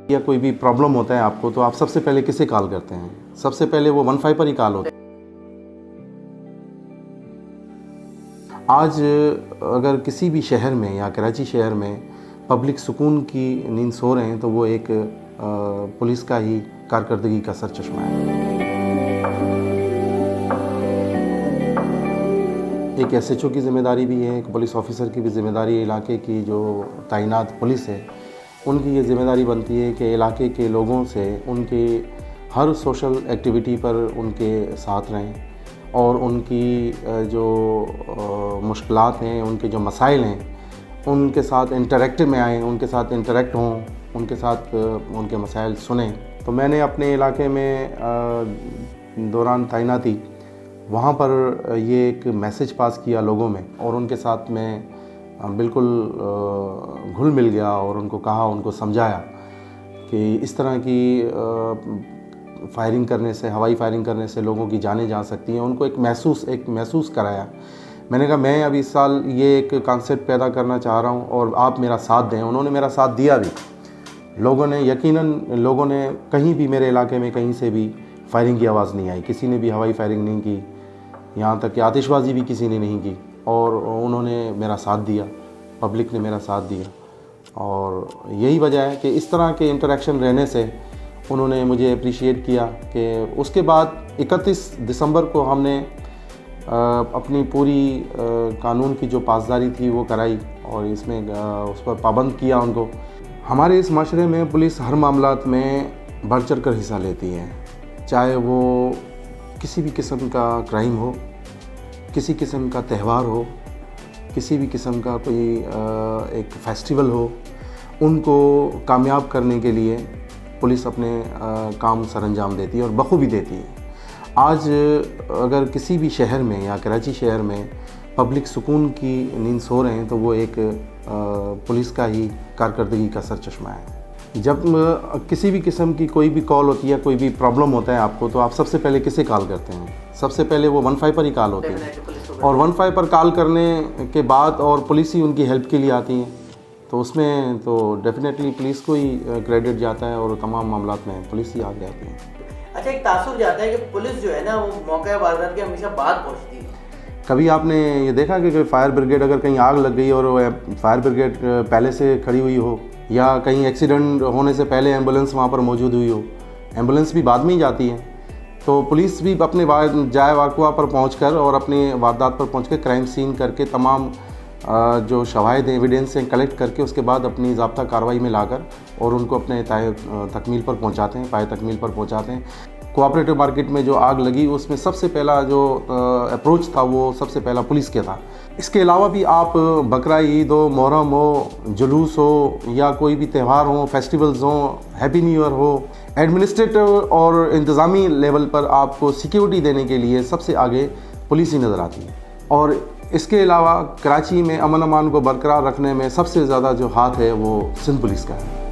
या कोई भी प्रॉब्लम होता है आपको तो आप सबसे पहले किसे कॉल करते हैं? सबसे पहले वो 15 पर ही कॉल होता है। आज अगर किसी भी शहर में या कराची शहर में पब्लिक सुकून की नींद सो रहे हैं तो वो एक पुलिस का ही कारकर्दगी का सर चश्मा है। एक एसएचओ की ज़िम्मेदारी भी है, एक पुलिस ऑफिसर की भी ज़िम्मेदारी है। इलाके की जो तैनात पुलिस है उनकी ये ज़िम्मेदारी बनती है कि इलाके के लोगों से उनके हर सोशल एक्टिविटी पर उनके साथ रहें और उनकी जो मुश्किलात हैं, उनके जो मसाइल हैं, उनके साथ इंटरेक्ट में आएँ, उनके साथ इंटरेक्ट हों, उनके साथ उनके मसाइल सुनें। तो मैंने अपने इलाके में दौरान तैनाती वहाँ पर ये एक मैसेज पास किया लोगों में और उनके साथ मैं बिल्कुल घुल मिल गया और उनको कहा, उनको समझाया कि इस तरह की फायरिंग करने से, हवाई फायरिंग करने से लोगों की जानें जा सकती हैं। उनको एक महसूस कराया। मैंने कहा मैं अब इस साल ये एक कॉन्सेप्ट पैदा करना चाह रहा हूँ और आप मेरा साथ दें। उन्होंने मेरा साथ दिया भी। लोगों ने कहीं भी मेरे इलाके में कहीं से भी फायरिंग की आवाज़ नहीं आई, किसी ने भी हवाई फायरिंग नहीं की, यहाँ तक कि आतिशबाजी भी किसी ने नहीं की और उन्होंने मेरा साथ दिया, पब्लिक ने मेरा साथ दिया। और यही वजह है कि इस तरह के इंटरेक्शन रहने से उन्होंने मुझे अप्रिशिएट किया कि उसके बाद 31 दिसंबर को हमने अपनी पूरी कानून की जो पासदारी थी वो कराई और इसमें उस पर पाबंद किया उनको। हमारे इस माशरे में पुलिस हर मामलात में बढ़ चढ़ कर हिस्सा लेती है, चाहे वो किसी भी किस्म का क्राइम हो, किसी किस्म का त्यौहार हो, किसी भी किस्म का कोई एक फेस्टिवल हो। उनको कामयाब करने के लिए पुलिस अपने काम सरअंजाम देती है और बखूबी देती है। आज अगर किसी भी शहर में या कराची शहर में पब्लिक सुकून की नींद सो रहे हैं तो वो एक पुलिस का ही कारकर्दगी का सर चश्मा है। जब किसी भी किस्म की कोई भी कॉल होती है, कोई भी प्रॉब्लम होता है आपको, तो आप सबसे पहले किसे कॉल करते हैं? सबसे पहले वो 15 पर ही कॉल होती है और 15 पर कॉल करने के बाद और पुलिस ही उनकी हेल्प के लिए आती है, तो उसमें तो डेफिनेटली पुलिस को ही क्रेडिट जाता है और तमाम मामलात में पुलिस ही आगे आती है। अच्छा, एक तासुर जाता है कि पुलिस जो है ना वो मौके वारदात के हमेशा बाद पहुँचती है। कभी आपने ये देखा कि फायर ब्रिगेड अगर कहीं आग लग गई और फायर ब्रिगेड पहले से खड़ी हुई हो या कहीं एक्सीडेंट होने से पहले एम्बुलेंस वहाँ पर मौजूद हुई हो, एम्बुलेंस भी बाद में ही जाती है, तो पुलिस भी अपने जाए वाक़वा पर पहुंचकर और अपने वारदात पर पहुंचकर क्राइम सीन करके तमाम जो शवाहिद एविडेंस हैं कलेक्ट करके उसके बाद अपनी ज़ाब्ता कार्रवाई में लाकर और उनको अपने पाए तकमील पर पहुंचाते हैं। कोऑपरेटिव मार्केट में जो आग लगी उसमें सबसे पहला जो अप्रोच था वो सबसे पहला पुलिस के था। इसके अलावा भी आप बकरा ईद हो, मुहर्रम हो, जुलूस हो या कोई भी त्यौहार हो, फेस्टिवल्स हो, हैप्पी न्यू ईयर हो, एडमिनिस्ट्रेटिव और इंतज़ामी लेवल पर आपको सिक्योरिटी देने के लिए सबसे आगे पुलिस ही नज़र आती है। और इसके अलावा कराची में अमन अमान को बरकरार रखने में सबसे ज़्यादा जो हाथ है वो सिंध पुलिस का है।